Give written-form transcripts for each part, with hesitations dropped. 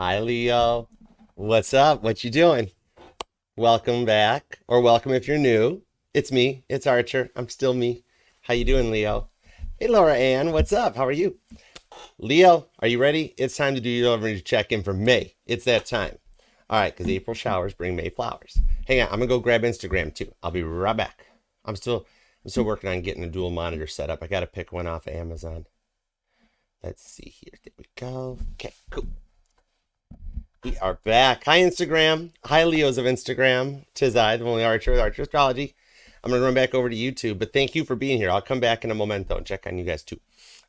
Hi, Leo. What's up? What you doing? Welcome back, or welcome if you're new. It's me. It's Archer. I'm still me. How you doing, Leo? Hey, Laura Ann. What's up? How are you? Leo, are you ready? It's time to do your overview check-in for May. It's that time. All right, because April showers bring May flowers. Hang on, I'm gonna go grab Instagram too. I'll be right back. I'm still working on getting a dual monitor set up. I gotta pick one off of Amazon. Let's see here. There we go. Okay, cool. We are back. Hi, Instagram. Hi, Leos of Instagram. Tis I, the only Archer with Archerastrology. I'm going to run back over to YouTube, but thank you for being here. I'll come back in a momento and check on you guys too.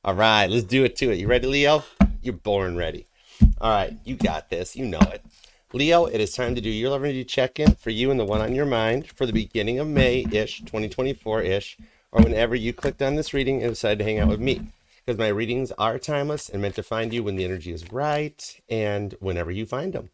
All right, let's do it to it. You ready, Leo? You're born ready. All right, you got this. You know it. Leo, it is time to do your love energy check-in for you and the one on your mind for the beginning of May-ish, 2024-ish, or whenever you clicked on this reading and decided to hang out with me. Because my readings are timeless and meant to find you when the energy is right and whenever you find them.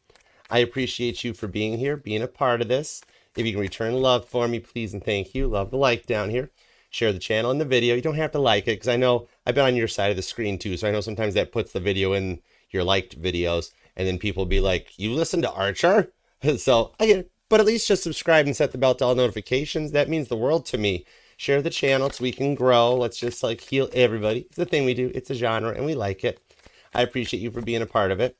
I appreciate you for being here, being a part of this. If you can return love for me, please and thank you. Love the like down here. Share the channel and the video. You don't have to like it because I know I've been on your side of the screen too. So I know sometimes that puts the video in your liked videos and then people be like, you listen to Archer? So I get it. But at least just subscribe and set the bell to all notifications. That means the world to me. Share the channel so we can grow. Let's just like heal everybody. It's the thing we do. It's a genre and we like it. I appreciate you for being a part of it.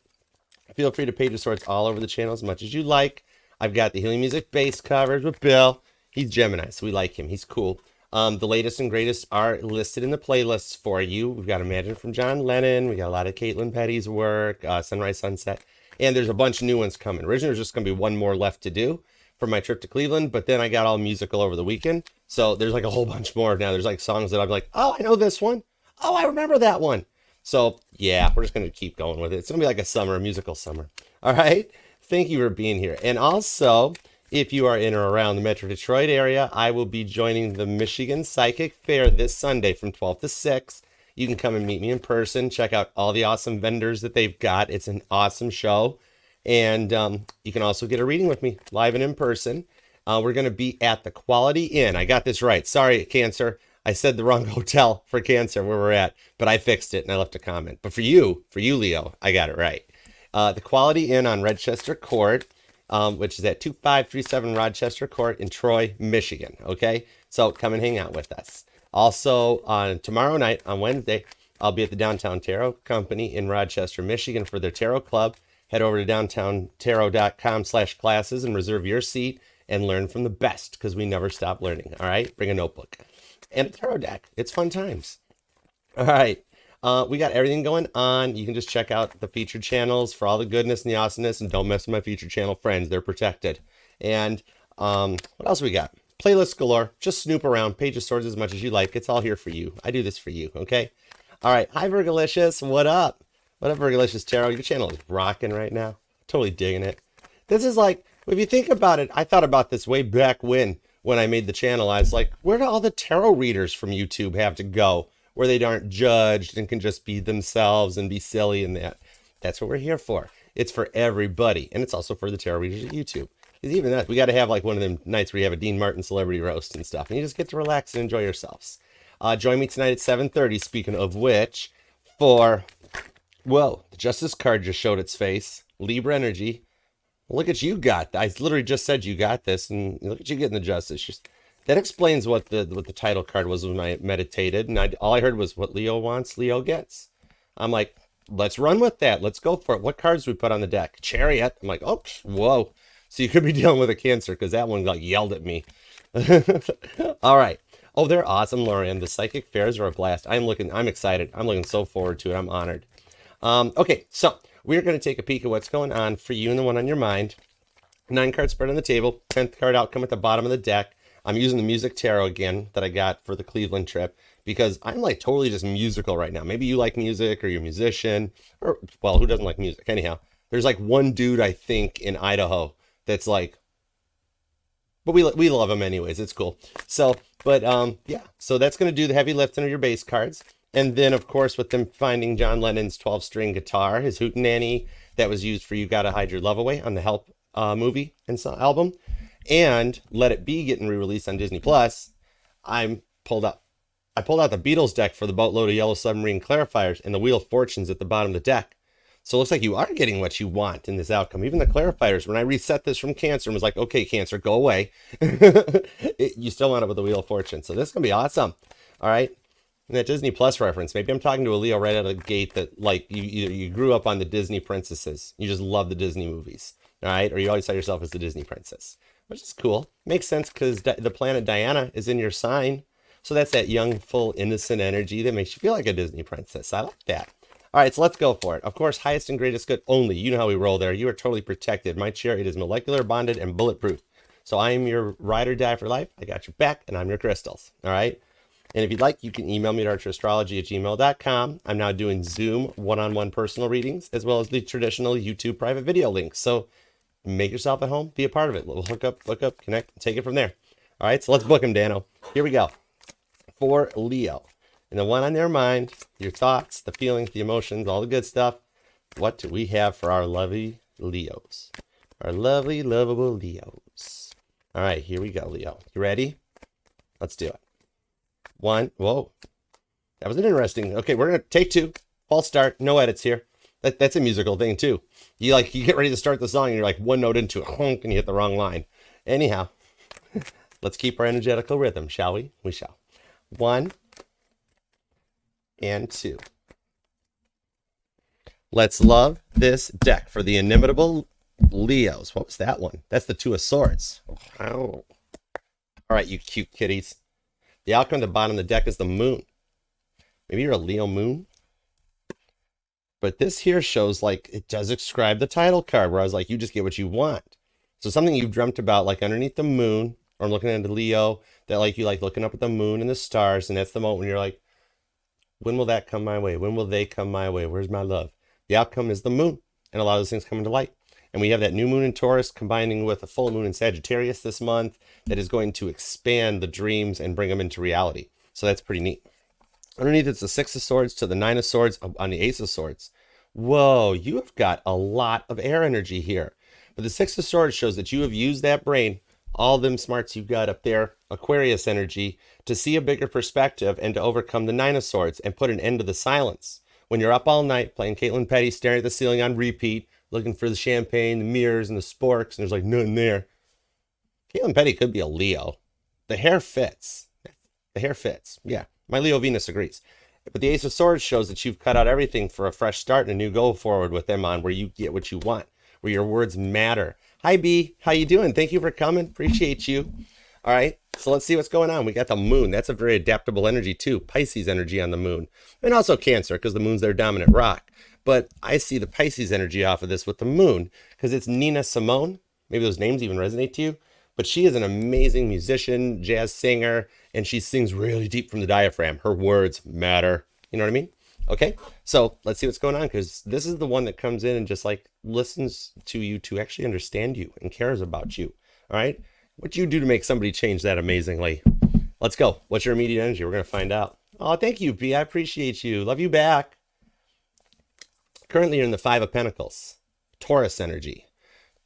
Feel free to page of swords all over the channel as much as you like. I've got the Healing Music base covers with Bill. He's Gemini, so we like him. He's cool. The latest and greatest are listed in the playlists for you. We've got Imagine from John Lennon. We got a lot of Caitlin Petty's work, Sunrise Sunset. And there's a bunch of new ones coming. Originally, there's just going to be one more left to do for my trip to Cleveland, but then I got all musical over the weekend. So there's like a whole bunch more now. There's like songs that I'm like, oh, I know this one. Oh, I remember that one. So yeah, we're just going to keep going with it. It's going to be like a summer, a musical summer. All right. Thank you for being here. And also, if you are in or around the Metro Detroit area, I will be joining the Michigan Psychic Fair this Sunday from 12 to 6. You can come and meet me in person. Check out all the awesome vendors that they've got. It's an awesome show. And you can also get a reading with me live and in person. We're going to be at the Quality Inn. I got this right. Sorry, Cancer. I said the wrong hotel for Cancer where we're at, but I fixed it and I left a comment. But for you, Leo, I got it right. The Quality Inn on Rochester Court, which is at 2537 Rochester Court in Troy, Michigan. Okay, so come and hang out with us. Also, on tomorrow night, on Wednesday, I'll be at the Downtown Tarot Company in Rochester, Michigan for their Tarot Club. Head over to downtowntarot.com/classes and reserve your seat and learn from the best because we never stop learning. All right, bring a notebook and a tarot deck. It's fun times. All right, we got everything going on. You can just check out the featured channels for all the goodness and the awesomeness, and don't mess with my featured channel friends. They're protected. And what else we got? Playlists galore. Just snoop around. Page of Swords as much as you like. It's all here for you. I do this for you. Okay. All right. Hi, Virgolicious. What up? What up, Virgolicious Tarot? Your channel is rocking right now. Totally digging it. This is like, if you think about it, I thought about this way back when I made the channel. I was like, where do all the tarot readers from YouTube have to go where they aren't judged and can just be themselves and be silly and that? That's what we're here for. It's for everybody. And it's also for the tarot readers at YouTube. Because even that, we got to have like one of them nights where you have a Dean Martin celebrity roast and stuff. And you just get to relax and enjoy yourselves. Join me tonight at 7:30, speaking of which, for... Whoa, the Justice card just showed its face. Libra energy. Look at you got. I literally just said you got this, and look at you getting the Justice. Just, that explains what the title card was when I meditated, and all I heard was what Leo wants, Leo gets. I'm like, let's run with that. Let's go for it. What cards do we put on the deck? Chariot. I'm like, oh, whoa. So you could be dealing with a Cancer because that one like yelled at me. All right. Oh, they're awesome, Lauren. The psychic fairs are a blast. I'm excited. I'm looking so forward to it. I'm honored. Okay, so we're going to take a peek at what's going on for you and the one on your mind. 9 card spread on the table, 10th card outcome at the bottom of the deck. I'm using the Music Tarot again that I got for the Cleveland trip because I'm like totally just musical right now. Maybe you like music or you're a musician, or well, who doesn't like music? Anyhow, there's like one dude I think in Idaho that's like, but we love him anyways. It's cool. So, but yeah, so that's going to do the heavy lifting of your base cards. And then, of course, with them finding John Lennon's 12-string guitar, his hootenanny that was used for You Gotta Hide Your Love Away on the Help movie and album, and Let It Be getting re-released on Disney Plus, I pulled out the Beatles deck for the boatload of Yellow Submarine clarifiers, and the Wheel of Fortune's at the bottom of the deck. So it looks like you are getting what you want in this outcome. Even the clarifiers, when I reset this from Cancer and was like, okay, Cancer, go away, you still wound up with the Wheel of Fortune. So this is going to be awesome. All right. And that Disney Plus reference, maybe I'm talking to a Leo right out of the gate that, like, you grew up on the Disney princesses. You just love the Disney movies. All right. Or you always saw yourself as the Disney princess, which is cool. Makes sense because the planet Diana is in your sign. So that's that young, full, innocent energy that makes you feel like a Disney princess. I like that. All right, so let's go for it. Of course, highest and greatest good only. You know how we roll there. You are totally protected. My chariot is molecular, bonded, and bulletproof. So I am your ride or die for life. I got your back, and I'm your crystals. All right? And if you'd like, you can email me at archerastrology@gmail.com. I'm now doing Zoom one-on-one personal readings, as well as the traditional YouTube private video links. So make yourself at home. Be a part of it. We'll hook up, connect, and take it from there. All right, so let's book them, Dano. Here we go. For Leo. And the one on their mind, your thoughts, the feelings, the emotions, all the good stuff. What do we have for our lovely Leos? Our lovely, lovable Leos. All right, here we go, Leo. You ready? Let's do it. One. Whoa. That was an interesting. Okay, we're going to take two. False start. No edits here. That's a musical thing, too. You get ready to start the song, and you're like one note into it, honk, and you hit the wrong line. Anyhow, let's keep our energetical rhythm, shall we? We shall. 1 and 2. Let's love this deck for the inimitable Leos. What was that one? That's the Two of Swords. Oh. All right, you cute kitties. The outcome at the bottom of the deck is the Moon. Maybe you're a Leo Moon. But this here shows, like, it does describe the title card, where I was like, you just get what you want. So something you've dreamt about, like underneath the moon, or I'm looking at the Leo, that like you like looking up at the moon and the stars, and that's the moment when you're like, when will that come my way? When will they come my way? Where's my love? The outcome is the moon, and a lot of those things come into light. And we have that new moon in Taurus combining with a full moon in Sagittarius this month that is going to expand the dreams and bring them into reality. So that's pretty neat. Underneath it's the Six of Swords to the Nine of Swords on the Ace of Swords. Whoa, you have got a lot of air energy here. But the Six of Swords shows that you have used that brain, all them smarts you've got up there, Aquarius energy, to see a bigger perspective and to overcome the Nine of Swords and put an end to the silence. When you're up all night playing Caitlin Petty, staring at the ceiling on repeat, looking for the champagne, the mirrors, and the sporks, and there's like nothing there. Caitlin Petty could be a Leo. The hair fits. The hair fits. Yeah, my Leo Venus agrees. But the Ace of Swords shows that you've cut out everything for a fresh start and a new go forward with them on, where you get what you want, where your words matter. Hi, B. How you doing? Thank you for coming. Appreciate you. All right, so let's see what's going on. We got the moon. That's a very adaptable energy, too. Pisces energy on the moon. And also Cancer, because the moon's their dominant rock. But I see the Pisces energy off of this with the moon, because it's Nina Simone. Maybe those names even resonate to you. But she is an amazing musician, jazz singer, and she sings really deep from the diaphragm. Her words matter. You know what I mean? Okay, so let's see what's going on, because this is the one that comes in and just like listens to you to actually understand you and cares about you. All right, what you do to make somebody change that amazingly? Let's go. What's your immediate energy? We're going to find out. Oh, thank you, B. I appreciate you. Love you back. Currently, you're in the Five of Pentacles, Taurus energy.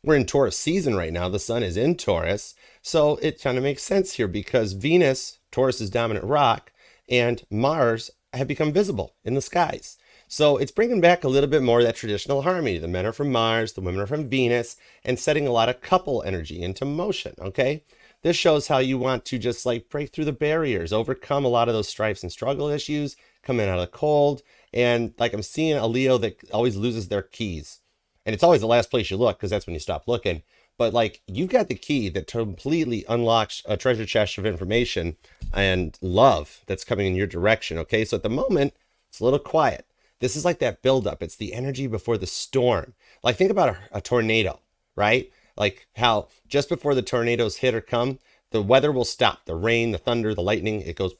We're in Taurus season right now. The sun is in Taurus. So it kind of makes sense here because Venus, Taurus's dominant rock, and Mars have become visible in the skies. So it's bringing back a little bit more of that traditional harmony. The men are from Mars, the women are from Venus, and setting a lot of couple energy into motion, okay? This shows how you want to just like break through the barriers, overcome a lot of those strifes and struggle issues, come in out of the cold. And like I'm seeing a Leo that always loses their keys. And it's always the last place you look because that's when you stop looking. But like you've got the key that completely unlocks a treasure chest of information and love that's coming in your direction. Okay, so at the moment, it's a little quiet. This is like that buildup. It's the energy before the storm. Like think about a tornado, right? Like how just before the tornadoes hit or come, the weather will stop. The rain, the thunder, the lightning, it goes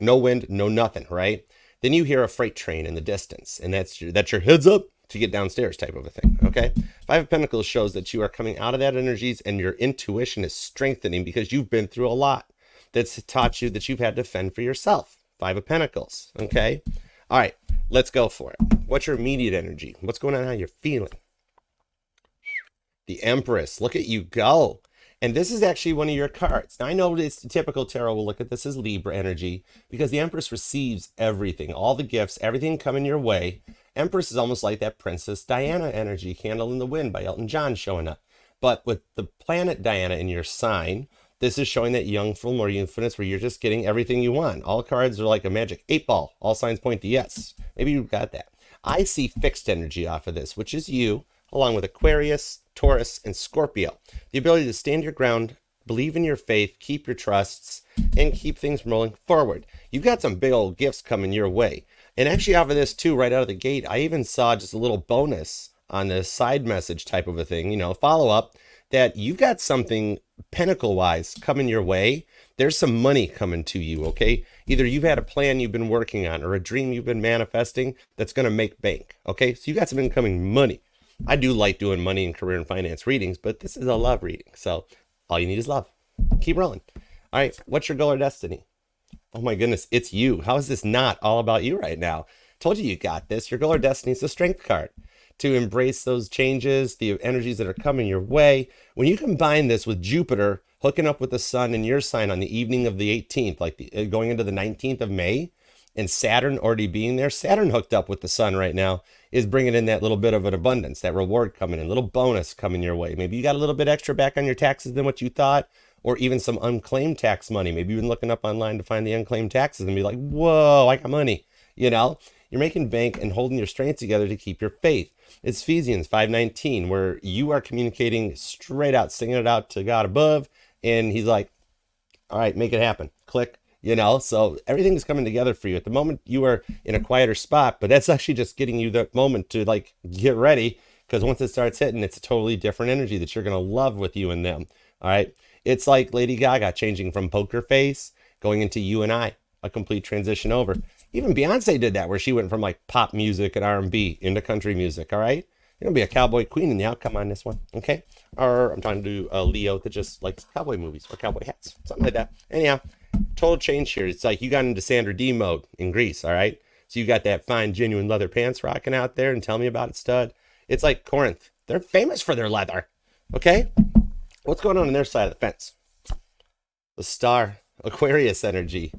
no wind, no nothing, right? Then you hear a freight train in the distance, and that's your heads up to get downstairs type of a thing, okay? Five of Pentacles shows that you are coming out of that energies and your intuition is strengthening because you've been through a lot that's taught you that you've had to fend for yourself. Five of Pentacles, okay? All right, let's go for it. What's your immediate energy? What's going on? How you're feeling? The Empress, look at you go. And this is actually one of your cards. Now, I know it's the typical tarot will look at this as Libra energy because the Empress receives everything, all the gifts, everything coming your way. Empress is almost like that Princess Diana energy, Candle in the Wind by Elton John showing up. But with the planet Diana in your sign, this is showing that young, full, more infinite, where you're just getting everything you want. All cards are like a magic 8-ball. All signs point to yes. Maybe you've got that. I see fixed energy off of this, which is you, along with Aquarius, Taurus, and Scorpio. The ability to stand your ground, believe in your faith, keep your trusts, and keep things rolling forward. You've got some big old gifts coming your way. And actually off of this too, right out of the gate, I even saw just a little bonus on the side message type of a thing, follow up, that you've got something pentacle-wise coming your way. There's some money coming to you, okay? Either you've had a plan you've been working on or a dream you've been manifesting that's going to make bank, okay? So you got some incoming money. I do like doing money and career and finance readings, but this is a love reading. So all you need is love. Keep rolling. All right, what's your goal or destiny? Oh my goodness, it's you. How is this not all about you right now? Told you got this. Your goal or destiny is the strength card. To embrace those changes, the energies that are coming your way. When you combine this with Jupiter hooking up with the sun in your sign on the evening of the 18th, like going into the 19th of May, and Saturn already being there, Saturn hooked up with the sun right now is bringing in that little bit of an abundance, that reward coming in, little bonus coming your way. Maybe you got a little bit extra back on your taxes than what you thought, or even some unclaimed tax money. Maybe you've been looking up online to find the unclaimed taxes and be like, whoa, I got money. You're making bank and holding your strength together to keep your faith. It's Ephesians 5:19, where you are communicating straight out, singing it out to God above. And he's like, all right, make it happen. Click, so everything's coming together for you. At the moment, you are in a quieter spot, but that's actually just getting you the moment to get ready. Because once it starts hitting, it's a totally different energy that you're going to love with you and them. All right. It's like Lady Gaga changing from poker face, going into you and I, a complete transition over. Even Beyonce did that, where she went from pop music and R&B into country music, all right? You're going to be a cowboy queen in the outcome on this one, okay? Or I'm talking to a Leo that just likes cowboy movies or cowboy hats, something like that. Anyhow, total change here. It's like you got into Sandra D mode in Greece, all right? So you got that fine, genuine leather pants rocking out there, and tell me about it, stud. It's like Corinth. They're famous for their leather, okay? What's going on their side of the fence? The star, Aquarius energy.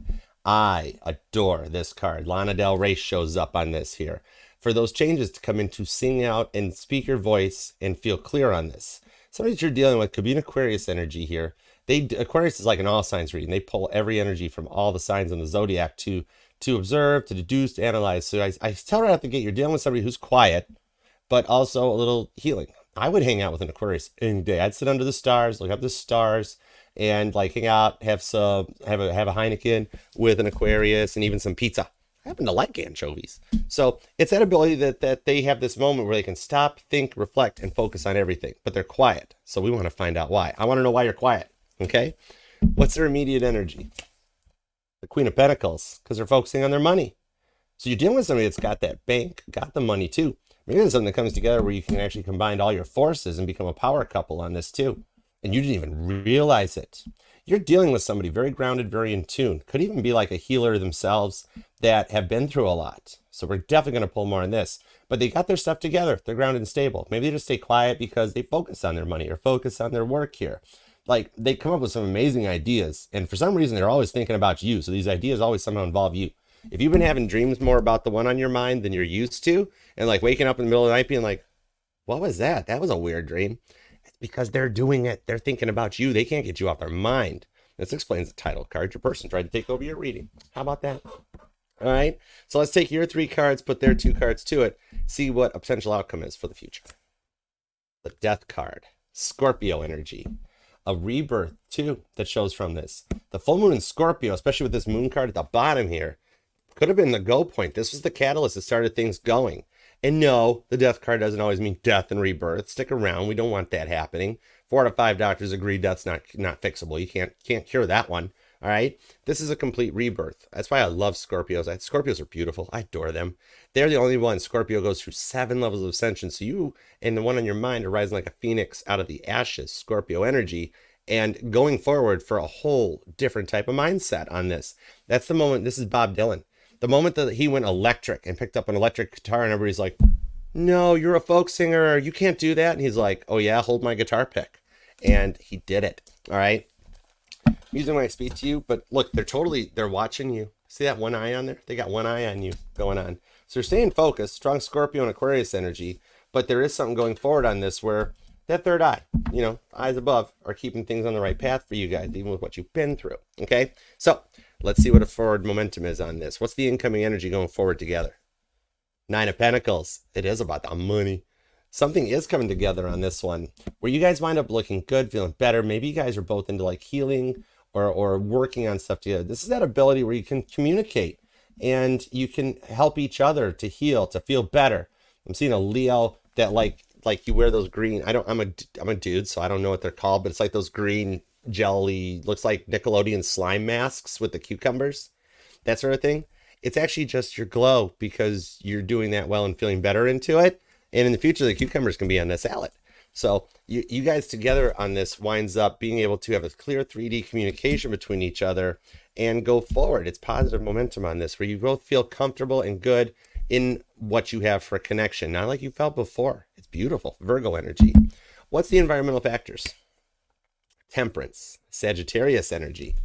I adore this card. Lana Del Rey shows up on this here. For those changes to come in, to sing out and speak your voice and feel clear on this. Somebody that you're dealing with could be an Aquarius energy here. Aquarius is like an all signs reading. They pull every energy from all the signs in the zodiac to observe, to deduce, to analyze. So I tell right out the gate, you're dealing with somebody who's quiet, but also a little healing. I would hang out with an Aquarius any day. I'd sit under the stars, look up the stars, and hang out, have a Heineken with an Aquarius, and even some pizza. I happen to like anchovies. So it's that ability that they have this moment where they can stop, think, reflect, and focus on everything, but they're quiet. So we want to find out why. I want to know why you're quiet, okay? What's their immediate energy? The Queen of Pentacles, because they're focusing on their money. So you're dealing with somebody that's got that bank, got the money too. Maybe there's something that comes together where you can actually combine all your forces and become a power couple on this too. And you didn't even realize it. You're dealing with somebody very grounded, very in tune. Could even be like a healer themselves that have been through a lot. So we're definitely going to pull more on this. But they got their stuff together. They're grounded and stable. Maybe they just stay quiet because they focus on their money or focus on their work here. They come up with some amazing ideas. And for some reason, they're always thinking about you. So these ideas always somehow involve you. If you've been having dreams more about the one on your mind than you're used to, and waking up in the middle of the night being like, what was that? That was a weird dream. Because they're doing it. They're thinking about you. They can't get you off their mind. This explains the title card. Your person tried to take over your reading. How about that? All right. So let's take your 3 cards, put their 2 cards to it, see what a potential outcome is for the future. The Death card, Scorpio energy, a rebirth too that shows from this. The full moon in Scorpio, especially with this moon card at the bottom here, could have been the go point. This was the catalyst that started things going. And no, the Death card doesn't always mean death and rebirth. Stick around. We don't want that happening. 4 out of 5 doctors agree death's not fixable. You can't cure that one. All right. This is a complete rebirth. That's why I love Scorpios. Scorpios are beautiful. I adore them. They're the only one. Scorpio goes through 7 levels of ascension. So you and the one on your mind are rising like a phoenix out of the ashes, Scorpio energy, and going forward for a whole different type of mindset on this. That's the moment. This is Bob Dylan. The moment that he went electric and picked up an electric guitar and everybody's like, no, you're a folk singer. You can't do that. And he's like, oh yeah, hold my guitar pick. And he did it. All right. I'm using when I speak to you, but look, they're watching you. See that one eye on there? They got one eye on you going on. So you're staying focused, strong Scorpio and Aquarius energy, but there is something going forward on this where that third eye, eyes above, are keeping things on the right path for you guys, even with what you've been through. Okay, so let's see what a forward momentum is on this. What's the incoming energy going forward together? Nine of Pentacles. It is about the money. Something is coming together on this one where you guys wind up looking good, feeling better. Maybe you guys are both into like healing or working on stuff together. This is that ability where you can communicate and you can help each other to heal, to feel better. I'm seeing a Leo that like you wear those green, I'm a dude, so I don't know what they're called, but it's like those green jelly, looks like Nickelodeon slime masks with the cucumbers, that sort of thing. It's actually just your glow because you're doing that well and feeling better into it. And in the future, the cucumbers can be on the salad. So you guys together on this winds up being able to have a clear 3D communication between each other and go forward. It's positive momentum on this where you both feel comfortable and good in what you have for a connection. Not like you felt before. It's beautiful. Virgo energy. What's the environmental factors? Temperance, Sagittarius energy.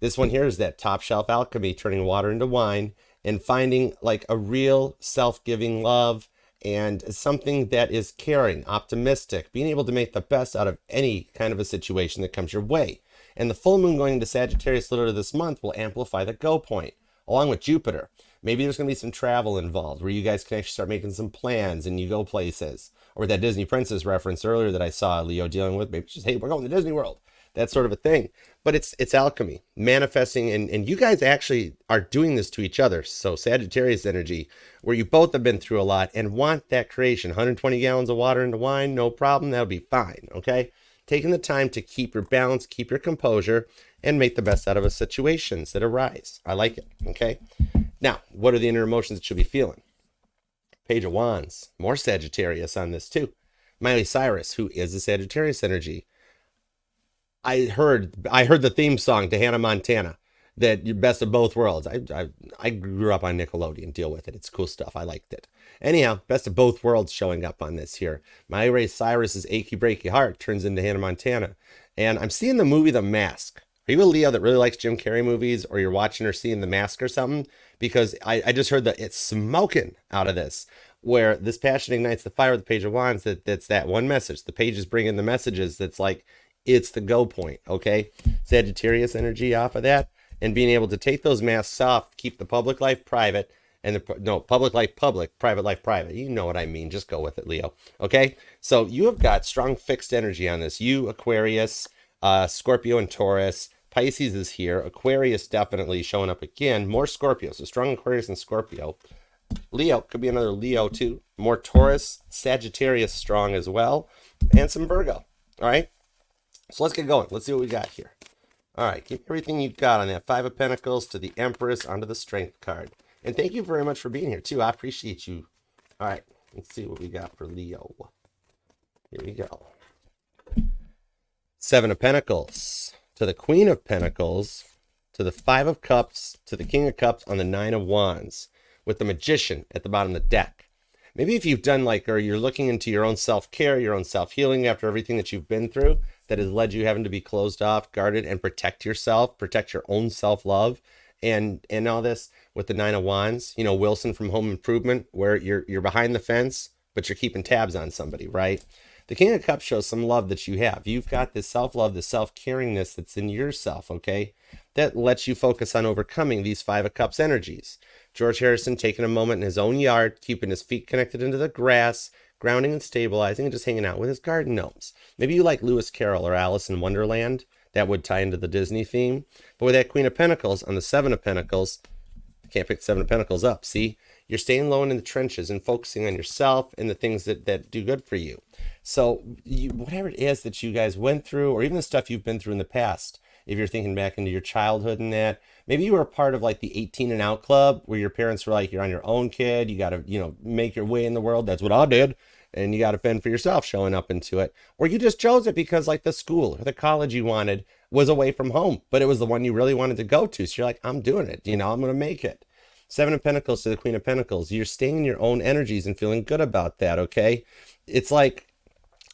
This one here is that top shelf alchemy, turning water into wine and finding like a real self-giving love and something that is caring, optimistic, being able to make the best out of any kind of a situation that comes your way. And the full moon going into Sagittarius later this month will amplify the go point, along with Jupiter. Maybe there's going to be some travel involved where you guys can actually start making some plans and you go places. Or that Disney princess reference earlier that I saw Leo dealing with, maybe just, hey, we're going to Disney World. That sort of a thing. But it's alchemy, manifesting, and you guys actually are doing this to each other. So Sagittarius energy, where you both have been through a lot and want that creation. 120 gallons of water into wine, no problem, that'll be fine, okay? Taking the time to keep your balance, keep your composure, and make the best out of situations that arise. I like it, okay? Now, what are the inner emotions that you'll be feeling? Page of Wands, more Sagittarius on this too. Miley Cyrus, who is a Sagittarius energy. I heard the theme song to Hannah Montana, that you're best of both worlds. I grew up on Nickelodeon, deal with it. It's cool stuff. I liked it. Anyhow, best of both worlds showing up on this here. Miley Cyrus's Achy Breaky Heart turns into Hannah Montana. And I'm seeing the movie The Mask. Are you a Leo that really likes Jim Carrey movies, or you're watching or seeing The Mask or something? Because I just heard that it's smoking out of this, where this passion ignites the fire of the Page of Wands. That's that one message. The pages bring in the messages that's like, it's the go point, okay? Sagittarius energy off of that, and being able to take those masks off, keep the public life private, and public life public, private life private. You know what I mean. Just go with it, Leo. Okay? So you have got strong fixed energy on this. You, Aquarius, Scorpio, and Taurus. Pisces is here. Aquarius definitely showing up again. More Scorpio. So strong Aquarius and Scorpio. Leo could be another Leo too. More Taurus, Sagittarius strong as well, and some Virgo. All right? So let's get going. Let's see what we got here. All right, keep everything you've got on that Five of Pentacles to the Empress onto the Strength card. And thank you very much for being here, too. I appreciate you. All right, let's see what we got for Leo. Here we go. Seven of Pentacles to the Queen of Pentacles to the Five of Cups to the King of Cups on the Nine of Wands with the Magician at the bottom of the deck. Maybe if you've done or you're looking into your own self-care, your own self-healing after everything that you've been through, that has led you having to be closed off, guarded, and protect yourself, protect your own self-love, and all this with the Nine of Wands. You know, Wilson from Home Improvement, where you're behind the fence, but you're keeping tabs on somebody, right? The King of Cups shows some love that you have. You've got this self-love, this self-caringness that's in yourself, okay? That lets you focus on overcoming these Five of Cups energies. George Harrison taking a moment in his own yard, keeping his feet connected into the grass, grounding and stabilizing, and just hanging out with his garden gnomes. Maybe you like Lewis Carroll or Alice in Wonderland. That would tie into the Disney theme. But with that Queen of Pentacles on the Seven of Pentacles, I can't pick the Seven of Pentacles up. See, you're staying low in the trenches and focusing on yourself and the things that do good for you. So whatever it is that you guys went through, or even the stuff you've been through in the past, if you're thinking back into your childhood and that, maybe you were a part of like the 18 and out club where your parents were like, you're on your own, kid. You got to, make your way in the world. That's what I did. And you got to fend for yourself, showing up into it. Or you just chose it because like the school or the college you wanted was away from home, but it was the one you really wanted to go to. So you're like, I'm doing it. I'm going to make it. Seven of Pentacles to the Queen of Pentacles. You're staying in your own energies and feeling good about that, okay? It's like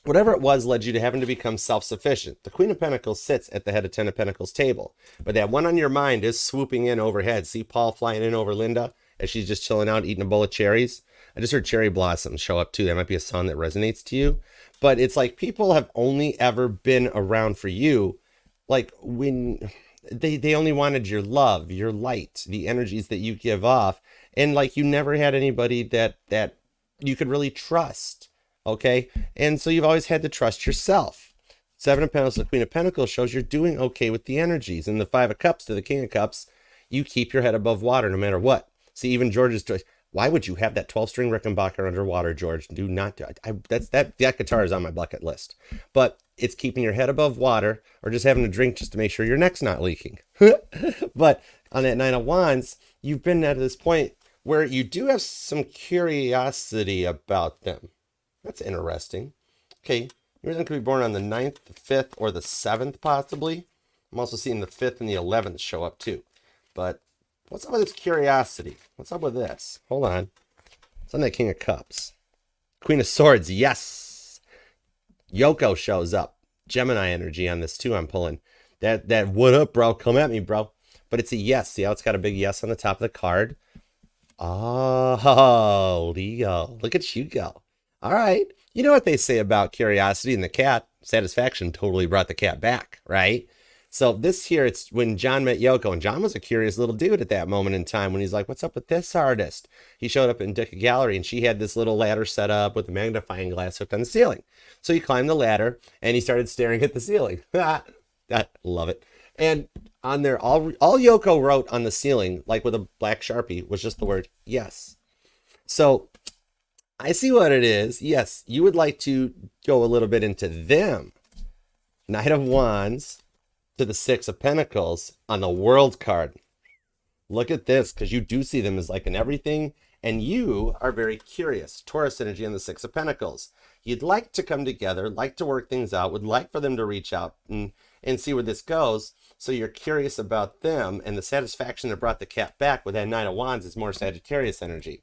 whatever it was led you to having to become self-sufficient. The Queen of Pentacles sits at the head of Ten of Pentacles table, but that one on your mind is swooping in overhead. See Paul flying in over Linda? as she's just chilling out eating a bowl of cherries. I just heard cherry blossoms show up too. That might be a song that resonates to you. But it's like people have only ever been around for you like when they only wanted your love, your light, the energies that you give off. And like you never had anybody that you could really trust. Okay. And so you've always had to trust yourself. Seven of Pentacles, the Queen of Pentacles shows you're doing okay with the energies. And the Five of Cups to the King of Cups, you keep your head above water no matter what. See, even George's choice. Why would you have that 12-string Rickenbacker underwater, George? Do not do it. That guitar is on my bucket list. But it's keeping your head above water or just having a drink just to make sure your neck's not leaking. But on that Nine of Wands, you've been at this point where you do have some curiosity about them. That's interesting. Okay, you're going to be born on the 9th, the 5th, or the 7th possibly. I'm also seeing the 5th and the 11th show up too. But what's up with this curiosity? What's up with this? Hold on. It's on that King of Cups. Queen of Swords, yes. Yoko shows up. Gemini energy on this too, I'm pulling. That what up, bro? Come at me, bro. But it's a yes. See how it's got a big yes on the top of the card? Oh, Leo. Look at you go. All right. You know what they say about curiosity and the cat? Satisfaction totally brought the cat back, right? So this here, it's when John met Yoko, and John was a curious little dude at that moment in time when he's like, what's up with this artist? He showed up in Dick Gallery, and she had this little ladder set up with a magnifying glass hooked on the ceiling. So he climbed the ladder, and he started staring at the ceiling. I love it. And on there, all Yoko wrote on the ceiling, like with a black Sharpie, was just the word yes. So I see what it is. Yes, you would like to go a little bit into them. Knight of Wands to the Six of Pentacles on the World card. Look at this, because you do see them as like in everything, and you are very curious. Taurus energy on the Six of Pentacles. You'd like to come together, like to work things out, would like for them to reach out and see where this goes. So you're curious about them, and the satisfaction that brought the cat back with that Nine of Wands is more Sagittarius energy.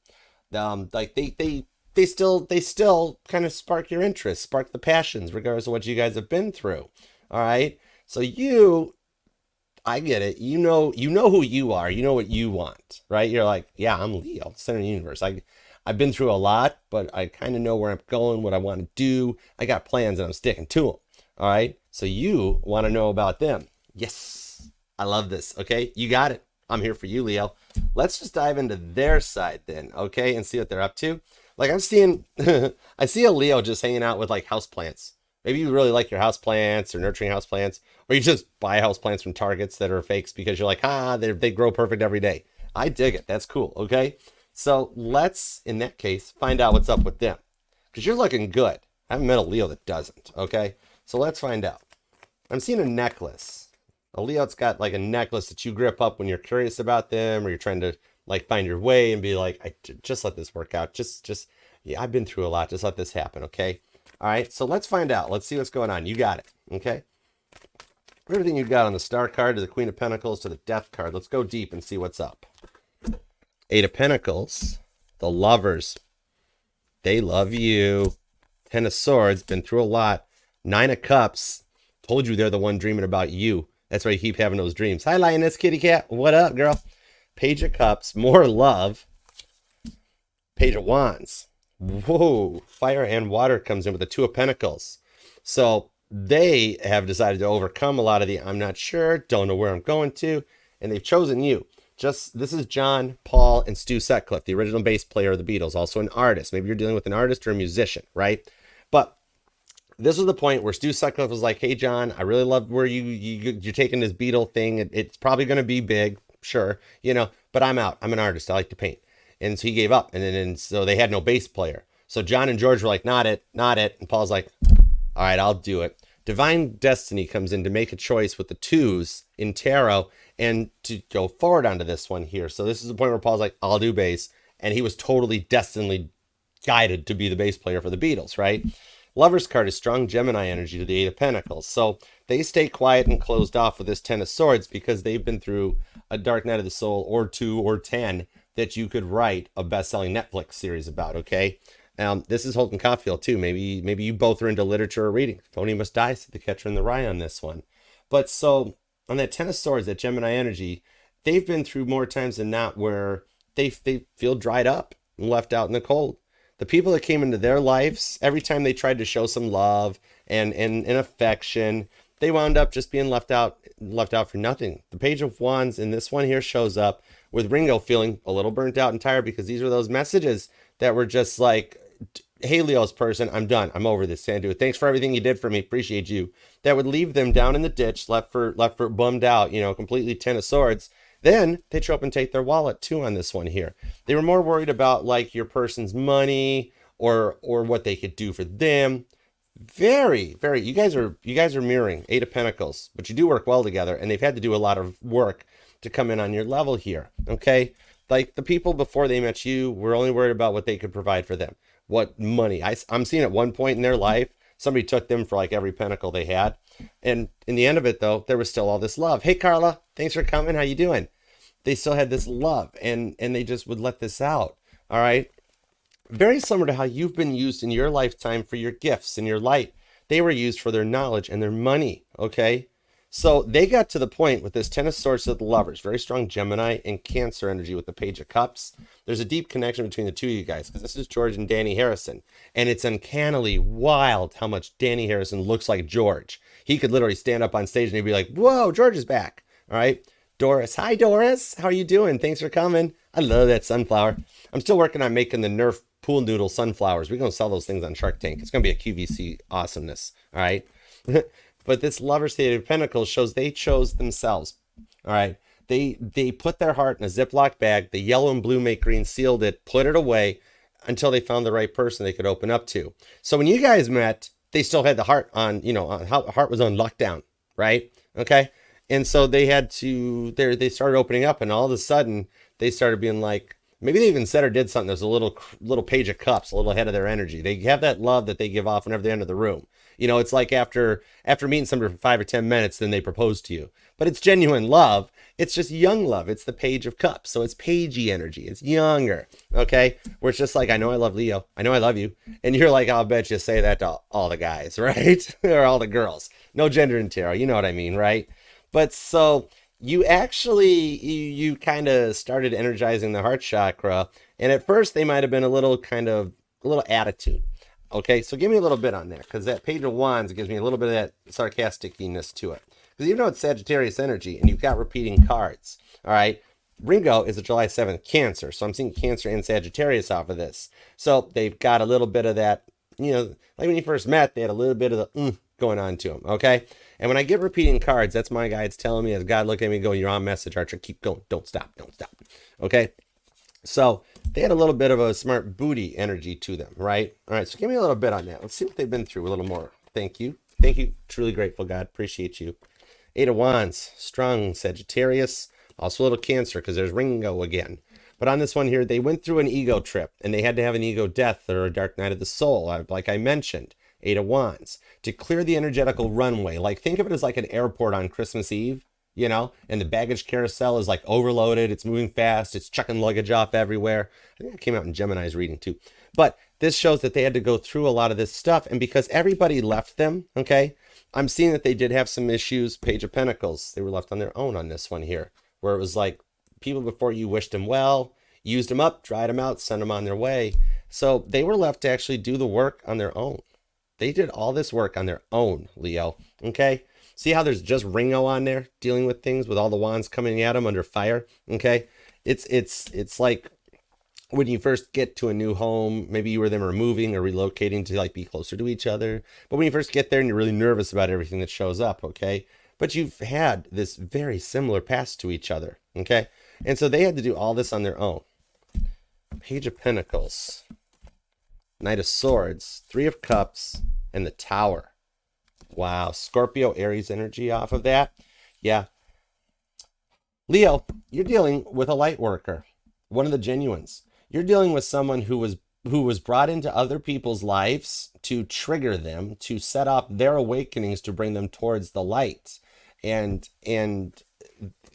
Like they still kind of spark your interest, spark the passions, regardless of what you guys have been through. All right. So I get it. You know who you are. You know what you want, right? You're like, yeah, I'm Leo, center of the universe. I've been through a lot, but I kind of know where I'm going, what I want to do. I got plans and I'm sticking to them. All right. So you want to know about them. Yes. I love this. Okay. You got it. I'm here for you, Leo. Let's just dive into their side then. Okay. And see what they're up to. Like I'm seeing, I see a Leo just hanging out with like houseplants. Maybe you really like your houseplants or nurturing houseplants, or you just buy houseplants from Targets that are fakes because you're like, they grow perfect every day. I dig it. That's cool. Okay. So let's, in that case, find out what's up with them because you're looking good. I haven't met a Leo that doesn't. Okay. So let's find out. I'm seeing a necklace. A Leo's got like a necklace that you grip up when you're curious about them or you're trying to like find your way and be like, just let this work out. Yeah, I've been through a lot. Just let this happen. Okay. All right, so let's find out. Let's see what's going on. You got it, okay? Everything you got on the Star card to the Queen of Pentacles to the Death card. Let's go deep and see what's up. Eight of Pentacles, the Lovers. They love you. Ten of Swords, been through a lot. Nine of Cups, told you they're the one dreaming about you. That's why you keep having those dreams. Hi, Lioness Kitty Cat. What up, girl? Page of Cups, more love. Page of Wands. Whoa, fire and water comes in with the Two of Pentacles. So they have decided to overcome a lot of the I'm not sure, don't know where I'm going to, and they've chosen you. This is John, Paul, and Stu Sutcliffe, the original bass player of the Beatles, also an artist. Maybe you're dealing with an artist or a musician, right? But this was the point where Stu Sutcliffe was like, hey, John, I really love where you're taking this Beatle thing. It's probably going to be big, sure, but I'm out. I'm an artist. I like to paint. And so he gave up. And so they had no bass player. So John and George were like, not it. And Paul's like, all right, I'll do it. Divine Destiny comes in to make a choice with the twos in tarot and to go forward onto this one here. So this is the point where Paul's like, I'll do bass. And he was totally destinedly guided to be the bass player for the Beatles, right? Lover's card is strong Gemini energy to the Eight of Pentacles. So they stay quiet and closed off with this Ten of Swords because they've been through a Dark Night of the Soul or 2 or 10 that you could write a best-selling Netflix series about, okay? This is Holden Caulfield, too. Maybe you both are into literature or reading. Phony Must Die, said the Catcher in the Rye on this one. But so, on that Ten of Swords, that Gemini energy, they've been through more times than not where they feel dried up and left out in the cold. The people that came into their lives, every time they tried to show some love and affection, they wound up just being left out for nothing. The Page of Wands in this one here shows up with Ringo feeling a little burnt out and tired because these were those messages that were just like, hey, Leo's person, I'm done. I'm over this. Can't do it. Thanks for everything you did for me. Appreciate you. That would leave them down in the ditch, left for bummed out, completely Ten of Swords. Then they show up and take their wallet too on this one here. They were more worried about like your person's money or what they could do for them. Very, very. You guys are mirroring Eight of Pentacles, but you do work well together, and they've had to do a lot of work to come in on your level here. Okay, like the people before they met you were only worried about what they could provide for them, what money. I'm seeing at one point in their life, somebody took them for like every pentacle they had, and in the end of it though, there was still all this love. Hey Carla, thanks for coming. How you doing? They still had this love, and they just would let this out. All right. Very similar to how you've been used in your lifetime for your gifts and your light. They were used for their knowledge and their money, okay? So they got to the point with this Ten of Swords with the Lovers, very strong Gemini and Cancer energy with the Page of Cups. There's a deep connection between the two of you guys because this is George and Danny Harrison. And it's uncannily wild how much Danny Harrison looks like George. He could literally stand up on stage and he'd be like, whoa, George is back, all right? Doris, hi Doris, how are you doing? Thanks for coming. I love that sunflower. I'm still working on making the Nerf pool noodle sunflowers. We're going to sell those things on Shark Tank. It's going to be a QVC awesomeness. All right. But this Lover's Eight of Pentacles shows they chose themselves. All right. They put their heart in a Ziploc bag. The yellow and blue make green, sealed it, put it away until they found the right person they could open up to. So when you guys met, they still had the heart on, heart was on lockdown. Right. Okay. And so they they started opening up, and all of a sudden they started being like, maybe they even said or did something. There's a little Page of Cups, a little ahead of their energy. They have that love that they give off whenever they enter the room. It's like after meeting somebody for 5 or 10 minutes, then they propose to you. But it's genuine love. It's just young love. It's the Page of Cups. So it's pagey energy. It's younger. Okay? Where it's just like, I know I love Leo. I know I love you. And you're like, I'll bet you say that to all the guys, right? Or all the girls. No gender in tarot. You know what I mean, right? But so you actually, you kind of started energizing the heart chakra. And at first they might have been a little attitude. Okay, so give me a little bit on that, because that Page of Wands gives me a little bit of that sarcasticness to it. Because even though it's Sagittarius energy and you've got repeating cards, all right, Ringo is a July 7th Cancer. So I'm seeing Cancer and Sagittarius off of this. So they've got a little bit of that, like when you first met, they had a little bit of the going on to them, okay? And when I get repeating cards, that's my guides telling me, as God looking at me going, you're on message, Archer, keep going, don't stop, okay? So they had a little bit of a smart booty energy to them, right? All right, so give me a little bit on that. Let's see what they've been through a little more. Thank you. Truly grateful, God. Appreciate you. Eight of Wands, strong Sagittarius, also a little Cancer, because there's Ringo again. But on this one here, they went through an ego trip, and they had to have an ego death or a dark night of the soul, like I mentioned. Eight of Wands, to clear the energetical runway. Like, think of it as like an airport on Christmas Eve, and the baggage carousel is like overloaded. It's moving fast. It's chucking luggage off everywhere. I think it came out in Gemini's reading too. But this shows that they had to go through a lot of this stuff. And because everybody left them, okay, I'm seeing that they did have some issues. Page of Pentacles, they were left on their own on this one here, where it was like people before you wished them well, used them up, dried them out, sent them on their way. So they were left to actually do the work on their own. They did all this work on their own, Leo, okay? See how there's just Ringo on there dealing with things with all the wands coming at him under fire, okay? It's like when you first get to a new home, maybe you or them are moving or relocating to like be closer to each other. But when you first get there and you're really nervous about everything that shows up, okay? But you've had this very similar past to each other, okay? And so they had to do all this on their own. Page of Pentacles, Knight of Swords, Three of Cups, and the Tower. Wow, Scorpio, Aries energy off of that. Yeah. Leo, you're dealing with a light worker, one of the genuines. You're dealing with someone who was brought into other people's lives to trigger them, to set off their awakenings, to bring them towards the light. And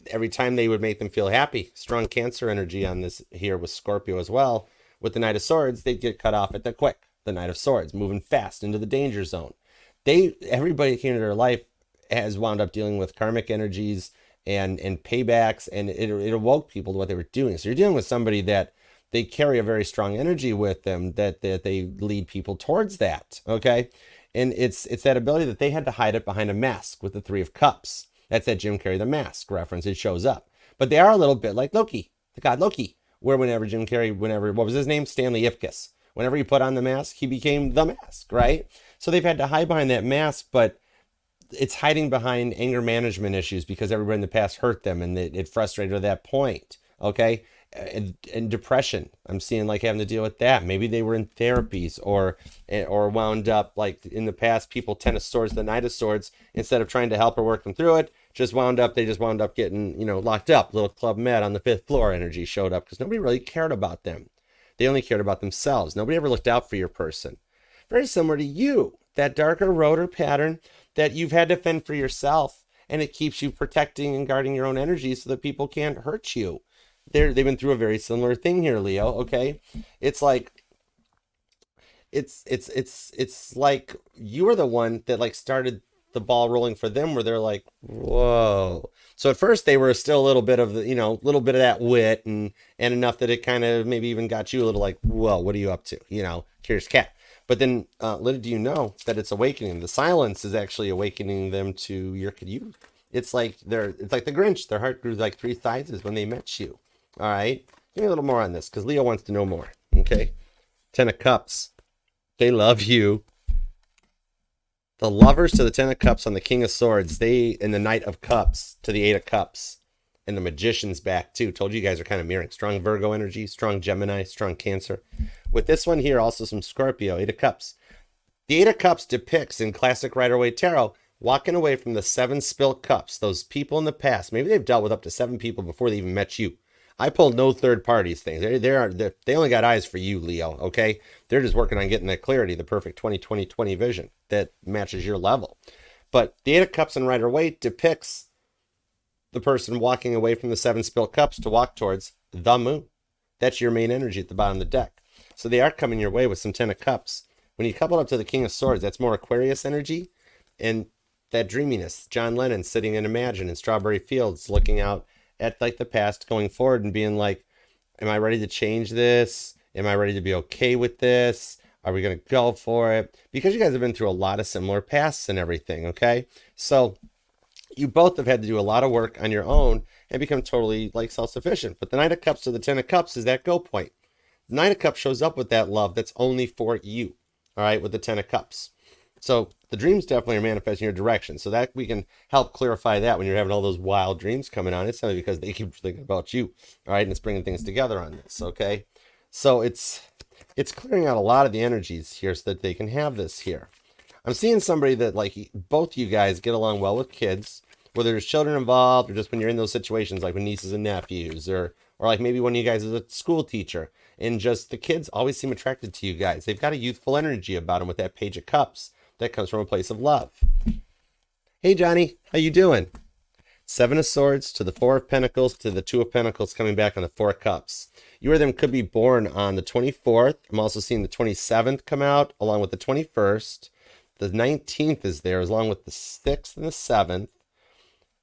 every time they would make them feel happy. Strong Cancer energy on this here with Scorpio as well. With the Knight of Swords, they'd get cut off at the quick. The Knight of Swords, moving fast into the danger zone. Everybody that came into their life has wound up dealing with karmic energies and paybacks, and it awoke people to what they were doing. So you're dealing with somebody that they carry a very strong energy with them, that they lead people towards that, okay? And it's that ability that they had to hide it behind a mask with the Three of Cups. That's that Jim Carrey the Mask reference. It shows up. But they are a little bit like Loki, the god Loki, where whenever Jim Carrey, what was his name? Stanley Ipkiss. Whenever he put on the mask, he became the mask, right? So they've had to hide behind that mask, but it's hiding behind anger management issues because everybody in the past hurt them and it frustrated at that point, okay? And depression, I'm seeing like having to deal with that. Maybe they were in therapies or wound up like in the past, people, Ten of Swords, the Knight of Swords, instead of trying to help or work them through it, they just wound up getting, locked up. Little Club Med on the 5th floor energy showed up because nobody really cared about them. They only cared about themselves. Nobody ever looked out for your person. Very similar to you, that darker rotor pattern that you've had to fend for yourself, and it keeps you protecting and guarding your own energy so that people can't hurt you. They've been through a very similar thing here, Leo, okay? It's like like you were the one that like started the ball rolling for them, where they're like, whoa. So at first they were still a little bit of the, little bit of that wit and enough that it kind of maybe even got you a little like, whoa, what are you up to? Curious cat. But then little do you know that it's awakening. The silence is actually awakening them to your youth. It's like the Grinch. Their heart grew like 3 sizes when they met you. All right. Give me a little more on this because Leo wants to know more. Okay. 10 of Cups. They love you. The Lovers to the 10 of Cups on the King of Swords. And the Knight of Cups to the 8 of Cups. And the Magician's back too. Told you guys are kind of mirroring. Strong Virgo energy, strong Gemini, strong Cancer. With this one here, also some Scorpio, 8 of Cups. The 8 of Cups depicts in classic Rider-Waite Tarot walking away from the 7 spilt cups. Those people in the past, maybe they've dealt with up to 7 people before they even met you. I pulled no third parties things. They only got eyes for you, Leo, okay? They're just working on getting that clarity, the perfect 20-20-20 vision that matches your level. But the 8 of Cups in Rider-Waite depicts the person walking away from the 7 spilt cups to walk towards the moon. That's your main energy at the bottom of the deck. So they are coming your way with some 10 of Cups. When you couple up to the King of Swords, that's more Aquarius energy and that dreaminess. John Lennon sitting in Imagine in Strawberry Fields, looking out at like the past, going forward and being like, am I ready to change this? Am I ready to be okay with this? Are we going to go for it? Because you guys have been through a lot of similar pasts and everything, okay? So you both have had to do a lot of work on your own and become totally like self-sufficient. But the Knight of Cups to the 10 of Cups is that go point. The Knight of Cups shows up with that love that's only for you, all right, with the 10 of Cups. So the dreams definitely are manifesting your direction. So that we can help clarify that when you're having all those wild dreams coming on. It's only because they keep thinking about you, all right, and it's bringing things together on this, okay? So it's clearing out a lot of the energies here so that they can have this here. I'm seeing somebody that like both you guys get along well with kids, whether there's children involved or just when you're in those situations like with nieces and nephews or like maybe one of you guys is a school teacher and just the kids always seem attracted to you guys. They've got a youthful energy about them with that Page of Cups. That comes from a place of love. Hey, Johnny, how you doing? 7 of Swords to the 4 of Pentacles to the 2 of Pentacles coming back on the 4 of Cups. You or them could be born on the 24th. I'm also seeing the 27th come out along with the 21st. The 19th is there along with the 6th and the 7th.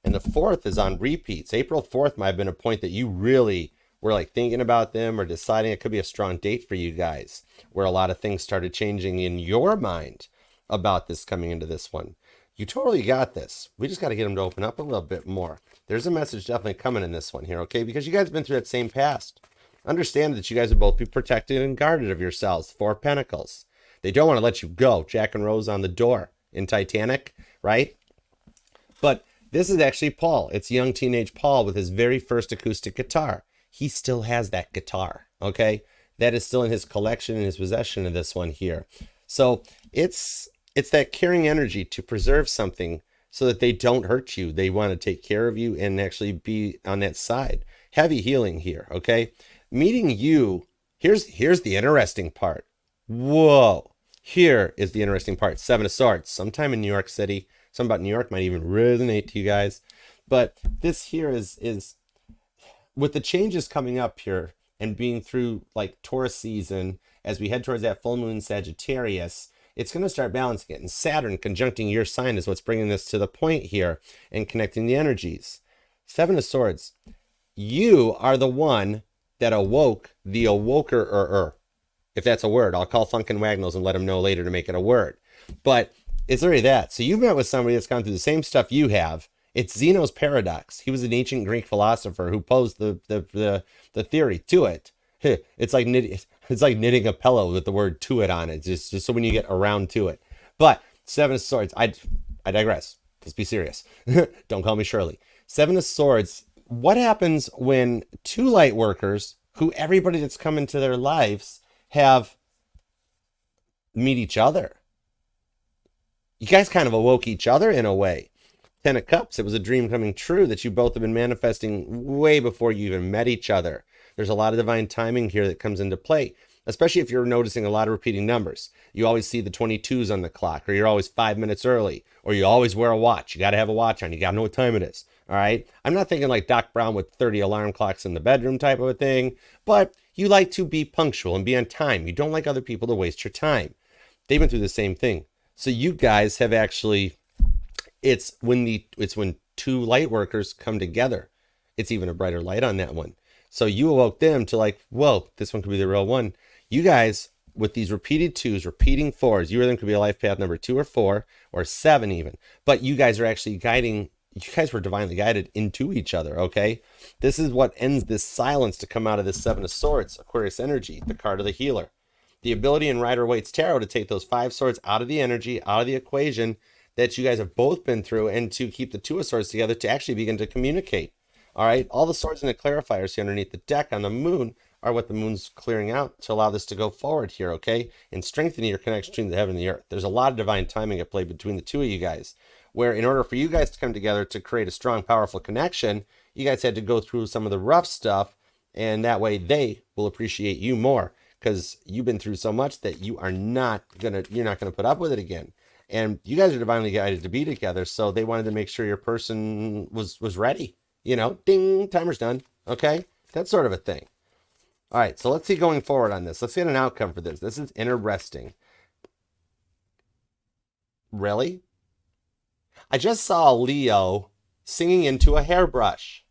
And the 4th is on repeats. April 4th might have been a point that you really were like thinking about them or deciding. It could be a strong date for you guys where a lot of things started changing in your mind about this coming into this one. You totally got this. We just got to get them to open up a little bit more. There's a message definitely coming in this one here, okay? Because you guys have been through that same past. Understand that you guys would both be protected and guarded of yourselves. 4 of Pentacles. They don't want to let you go. Jack and Rose on the door in Titanic, right? But this is actually Paul. It's young teenage Paul with his very first acoustic guitar. He still has that guitar, okay? That is still in his collection and his possession of this one here. So it's that caring energy to preserve something so that they don't hurt you. They want to take care of you and actually be on that side. Heavy healing here, okay? Meeting you, here's the interesting part. Whoa. Here is the interesting part. 7 of Swords. Sometime in New York City. Something about New York might even resonate to you guys. But this here is with the changes coming up here and being through like Taurus season as we head towards that full moon Sagittarius, it's going to start balancing it. And Saturn conjuncting your sign is what's bringing this to the point here and connecting the energies. Seven of Swords. You are the one that awoke the awoker, if that's a word. I'll call Funkin' Wagnalls and let him know later to make it a word. But it's already that. So you've met with somebody that's gone through the same stuff you have. It's Zeno's paradox. He was an ancient Greek philosopher who posed the theory to it. It's like knitting a pillow with the word "to it" on it, just so when you get around to it. But Seven of Swords. I digress. Let's be serious. Don't call me Shirley. Seven of Swords. What happens when two light workers, who everybody that's come into their lives have meet each other? You guys kind of awoke each other in a way. Ten of Cups. It was a dream coming true that you both have been manifesting way before you even met each other. There's a lot of divine timing here that comes into play, especially if you're noticing a lot of repeating numbers. You always see the 22s on the clock, or you're always 5 minutes early, or you always wear a watch. You got to have a watch on. You got to know what time it is. All right. I'm not thinking like Doc Brown with 30 alarm clocks in the bedroom type of a thing, but you like to be punctual and be on time. You don't like other people to waste your time. They've been through the same thing. So you guys have actually, it's when two light workers come together. It's even a brighter light on that one. So you awoke them to like, whoa, this one could be the real one. You guys, with these repeated twos, repeating fours, you or them could be a life path number 2 or 4 or 7 even. But you guys are actually you guys were divinely guided into each other, okay? This is what ends this silence to come out of this Seven of Swords, Aquarius energy, the card of the healer. The ability in Rider-Waite's tarot to take those 5 swords out of the energy, out of the equation that you guys have both been through, and to keep the 2 of swords together to actually begin to communicate. All right, all the swords and the clarifiers here underneath the deck on the moon are what the moon's clearing out to allow this to go forward here, okay? And strengthening your connection between the heaven and the earth. There's a lot of divine timing at play between the two of you guys, where in order for you guys to come together to create a strong, powerful connection, you guys had to go through some of the rough stuff, and that way they will appreciate you more, because you've been through so much that you're not gonna put up with it again. And you guys are divinely guided to be together, so they wanted to make sure your person was ready. You know, ding, timer's done. Okay? That sort of a thing. All right, so let's see going forward on this. Let's get an outcome for this. This is interesting. Really? I just saw Leo singing into a hairbrush.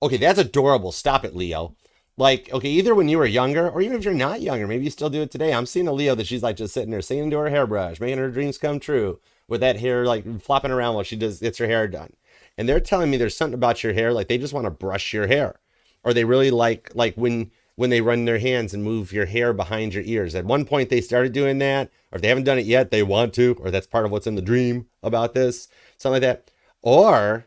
Okay, that's adorable. Stop it, Leo. Like, okay, either when you were younger, or even if you're not younger, maybe you still do it today. I'm seeing a Leo that she's like just sitting there singing into her hairbrush, making her dreams come true, with that hair like flopping around while she gets her hair done. And they're telling me there's something about your hair, like they just want to brush your hair, or they really like when they run their hands and move your hair behind your ears. At one point they started doing that, or if they haven't done it yet, they want to, or that's part of what's in the dream about this, something like that. Or,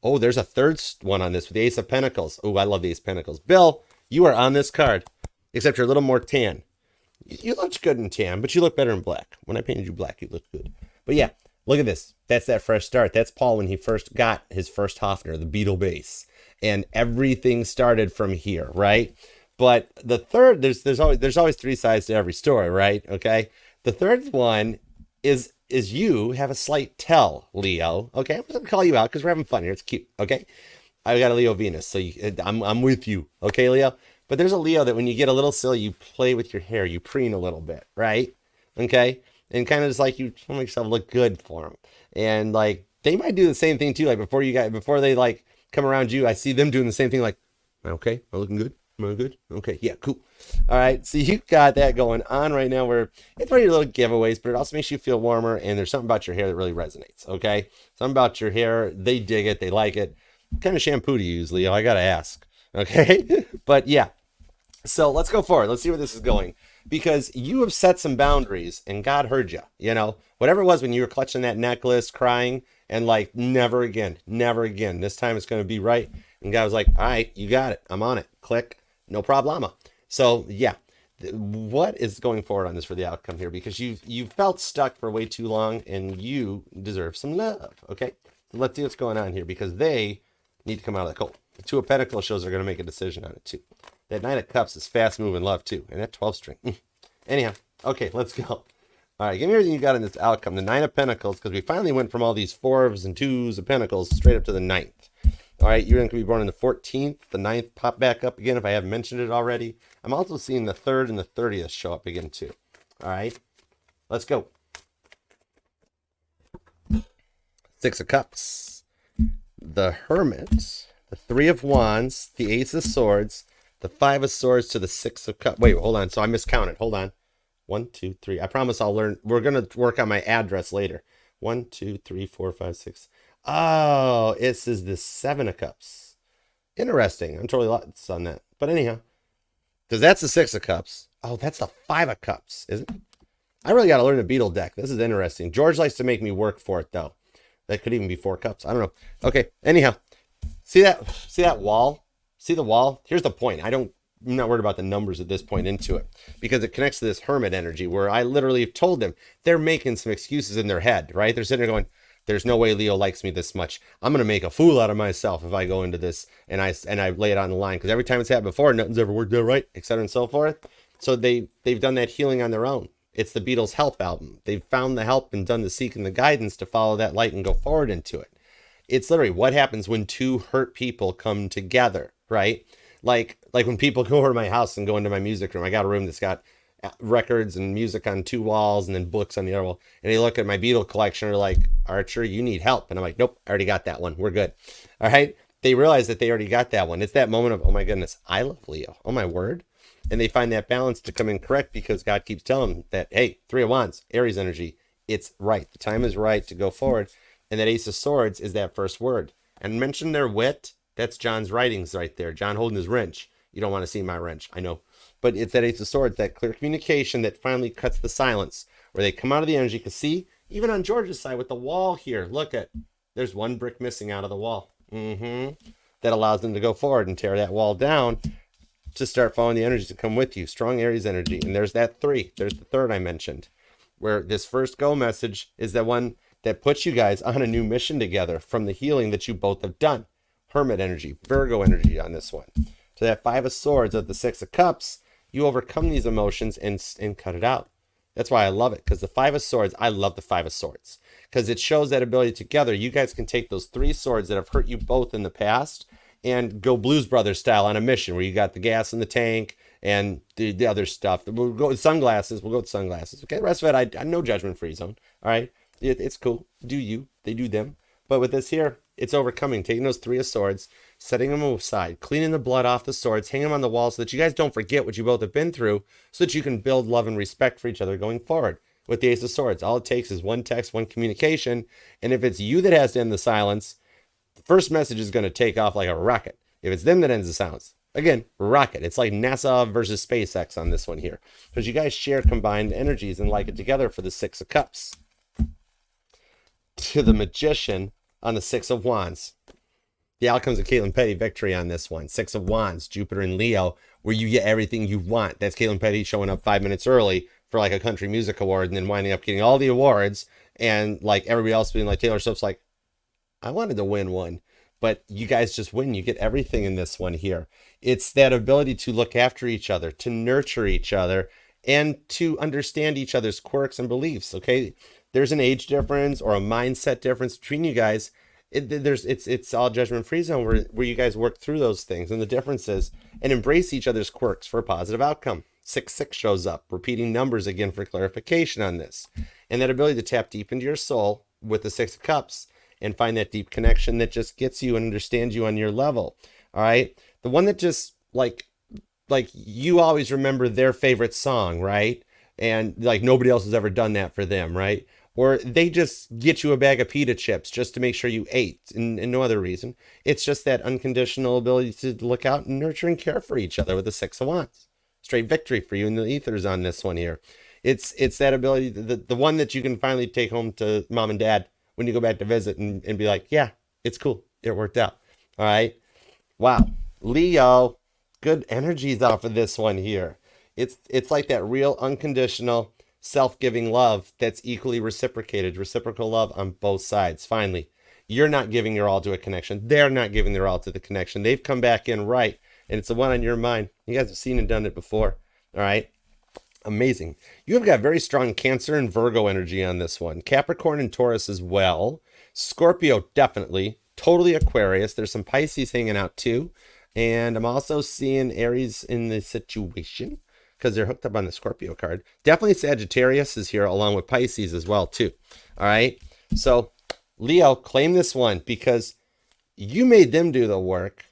oh, there's a third one on this with the Ace of Pentacles. Oh, I love the Ace of Pentacles. Bill, you are on this card, except you're a little more tan. You looked good in tan, but you look better in black. When I painted you black, you looked good. But yeah, look at this. That's that fresh start. That's Paul when he first got his first Hofner, the Beetle bass. And everything started from here, right? But the third, there's always 3 sides to every story, right? Okay. The third one is you have a slight tell, Leo. Okay, I'm gonna call you out because we're having fun here. It's cute. Okay. I got a Leo Venus, so I'm with you. Okay, Leo. But there's a Leo that when you get a little silly, you play with your hair, you preen a little bit, right? Okay. And kind of just like you want to make yourself look good for them. And like they might do the same thing too. Like before they like come around you, I see them doing the same thing. Like, okay, am I looking good? Am I good? Okay, yeah, cool. All right, so you've got that going on right now where it's one of your little giveaways, but it also makes you feel warmer. And there's something about your hair that really resonates. Okay, something about your hair, they dig it, they like it. What kind of shampoo do you use, Leo? I gotta ask. Okay, but yeah. So let's go forward. Let's see where this is going. Because you have set some boundaries and God heard you. You know, whatever it was when you were clutching that necklace, crying, and like, never again, never again. This time it's going to be right. And God was like, all right, you got it. I'm on it. Click. No problema. So yeah, what is going forward on this for the outcome here? Because you felt stuck for way too long and you deserve some love. Okay. So let's see what's going on here because they need to come out of the cold. The 2 of Pentacles shows they're going to make a decision on it too. That 9 of Cups is fast moving love too. And that 12 string. Anyhow, okay, let's go. All right, give me everything you got in this outcome. The 9 of Pentacles, because we finally went from all these 4s and 2s of Pentacles straight up to the 9th. All right, you're going to be born on the 14th. The 9th pop back up again if I haven't mentioned it already. I'm also seeing the 3rd and the 30th show up again too. All right, let's go. 6 of Cups. the Hermit, the Three of Wands, the Ace of Swords, the Five of Swords to the Six of Cups. Wait, hold on. So I miscounted. Hold on. 1, 2, 3. I promise I'll learn. We're going to work on my address later. 1, 2, 3, 4, 5, 6. Oh, this is the Seven of Cups. Interesting. I'm totally lost on that. But anyhow, because that's the Six of Cups. Oh, that's the Five of Cups, isn't it? I really got to learn the beetle deck. This is interesting. George likes to make me work for it, though. That could even be 4 cups. I don't know. Okay, anyhow. See that wall? See the wall? Here's the point. I'm not worried about the numbers at this point into it, because it connects to this hermit energy where I literally told them they're making some excuses in their head, right? They're sitting there going, there's no way Leo likes me this much. I'm going to make a fool out of myself if I go into this and I lay it on the line, because every time it's happened before, nothing's ever worked out right, etc. and so forth. So they've done that healing on their own. It's the Beatles' Help album. They've found the help and done the seek and the guidance to follow that light and go forward into it. It's literally what happens when two hurt people come together, right? Like when people go over to my house and go into my music room. I got a room that's got records and music on 2 walls and then books on the other wall. And they look at my Beatle collection and are like, Archer, you need help. And I'm like, nope, I already got that one. We're good. All right. They realize that they already got that one. It's that moment of, oh my goodness, I love Leo. Oh my word. And they find that balance to come in correct, because God keeps telling them that, hey, Three of Wands, Aries energy, it's right. The time is right to go forward. And that Ace of Swords is that first word. And mention their wit. That's John's writings right there. John holding his wrench. You don't want to see my wrench, I know. But it's that Ace of Swords, that clear communication that finally cuts the silence, where they come out of the energy. Because see, even on George's side with the wall here, look at, there's 1 brick missing out of the wall. That allows them to go forward and tear that wall down, to start following the energies to come with you. Strong Aries energy. And there's that 3. There's the third I mentioned, where this first go message is the one that puts you guys on a new mission together from the healing that you both have done. Hermit energy, Virgo energy on this one. So that 5 of Swords of the 6 of Cups, you overcome these emotions and cut it out. That's why I love it, because the 5 of Swords, I love the 5 of Swords, because it shows that ability together. You guys can take those 3 swords that have hurt you both in the past and go Blues Brothers style on a mission, where you got the gas in the tank and the other stuff. We'll go with sunglasses. We'll go with sunglasses. Okay, the rest of it, I no judgment free zone. All right, it's cool. Do you? They do them. But with this here, it's overcoming, taking those 3 of Swords, setting them aside, cleaning the blood off the swords, hanging them on the wall so that you guys don't forget what you both have been through, so that you can build love and respect for each other going forward. With the Ace of Swords, all it takes is 1 text, 1 communication. And if it's you that has to end the silence, the first message is going to take off like a rocket. If it's them that ends the silence, again, rocket. It's like NASA versus SpaceX on this one here, because you guys share combined energies and like it together for the 6 of Cups. To the Magician on the 6 of Wands. The outcomes of Caitlin Petty victory on this one. 6 of Wands, Jupiter and Leo, where you get everything you want. That's Caitlin Petty showing up 5 minutes early for like a country music award and then winding up getting all the awards, and like everybody else being like, Taylor Swift's like, I wanted to win one. But you guys just win. You get everything in this one here. It's that ability to look after each other, to nurture each other, and to understand each other's quirks and beliefs, okay? There's an age difference or a mindset difference between you guys. It's all judgment-free zone where you guys work through those things and the differences and embrace each other's quirks for a positive outcome. 6-6 shows up, repeating numbers again for clarification on this. And that ability to tap deep into your soul with the 6 of Cups and find that deep connection that just gets you and understands you on your level. All right. The one that just like you always remember their favorite song, right? And like nobody else has ever done that for them, right? Or they just get you a bag of pita chips just to make sure you ate, and no other reason. It's just that unconditional ability to look out and nurture and care for each other with the 6 of Wands. Straight victory for you in the ethers on this one here. It's that ability, the one that you can finally take home to mom and dad when you go back to visit and be like, yeah, it's cool. It worked out. All right. Wow. Leo, good energies off of this one here. It's like that real unconditional self-giving love that's equally reciprocated, reciprocal love on both sides. Finally, you're not giving your all to a connection. They're not giving their all to the connection. They've come back in right, and it's the one on your mind. You guys have seen and done it before. All right. Amazing. You have got very strong Cancer and Virgo energy on this one. Capricorn and Taurus as well. Scorpio, definitely. Totally Aquarius. There's some Pisces hanging out too. And I'm also seeing Aries in the situation because they're hooked up on the Scorpio card. Definitely Sagittarius is here along with Pisces as well too. All right. So Leo, claim this one because you made them do the work.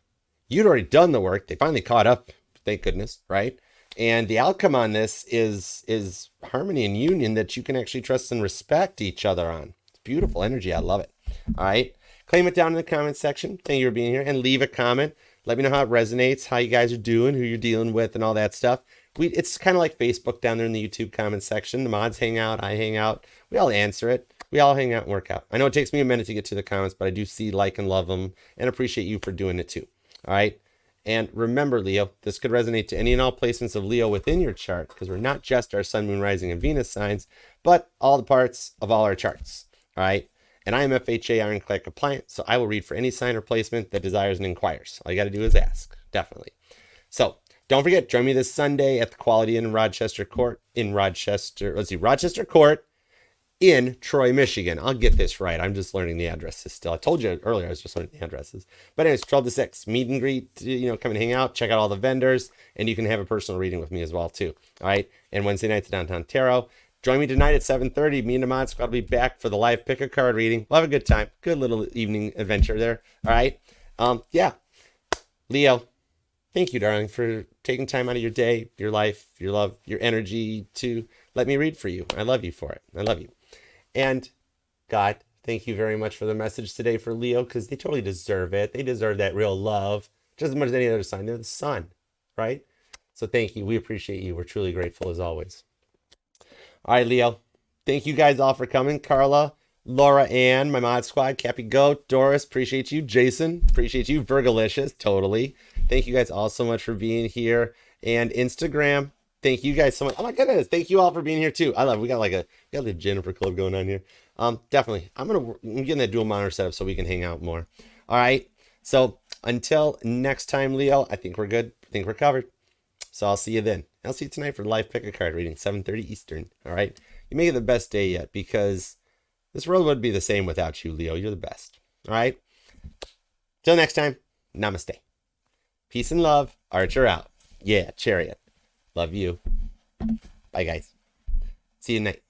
You'd already done the work. They finally caught up, thank goodness, right? And the outcome on this is harmony and union that you can actually trust and respect each other on. It's beautiful energy. I love it. All right. Claim it down in the comment section. Thank you for being here. And leave a comment. Let me know how it resonates, how you guys are doing, who you're dealing with, and all that stuff. It's kind of like Facebook down there in the YouTube comment section. The mods hang out. I hang out. We all answer it. We all hang out and work out. I know it takes me a minute to get to the comments, but I do see, like, and love them, and appreciate you for doing it too. All right. And remember, Leo, this could resonate to any and all placements of Leo within your chart, because we're not just our sun, moon, rising, and Venus signs, but all the parts of all our charts. All right. And I am FHA ironclad compliant, so I will read for any sign or placement that desires and inquires. All you got to do is ask, definitely. So don't forget, join me this Sunday at the Quality Inn in Rochester Court, Rochester Court in Troy, Michigan. I'll get this right. I'm just learning the addresses still. I told you earlier I was just learning the addresses. But anyways, 12 to 6, meet and greet, come and hang out, check out all the vendors, and you can have a personal reading with me as well too. All right. And Wednesday nights at Downtown Tarot. Join me tonight at 7:30. Me and the Mod Squad will be back for the live pick a card reading. We'll have a good time. Good little evening adventure there. All right. Yeah. Leo, thank you, darling, for taking time out of your day, your life, your love, your energy to let me read for you. I love you for it. I love you. And God, thank you very much for the message today for Leo, because they totally deserve it. They deserve that real love just as much as any other sign. They're the sun, right? So thank you. We appreciate you. We're truly grateful as always. All right, Leo. Thank you guys all for coming. Carla, Laura Ann, my mod squad, Cappy Goat, Doris, appreciate you. Jason, appreciate you. Virgolicious, totally. Thank you guys all so much for being here. And Instagram, thank you guys so much. Oh my goodness, thank you all for being here too. I love it. We got the Jennifer Club going on here. Definitely. I'm getting that dual monitor set up so we can hang out more. All right. So until next time, Leo, I think we're good. I think we're covered. So I'll see you then. I'll see you tonight for the live pick a card reading, 7:30 Eastern. All right. You make it the best day yet, because this world wouldn't be the same without you, Leo. You're the best. All right. Till next time. Namaste. Peace and love. Archer out. Yeah, Chariot. Love you. Bye, guys. See you tonight.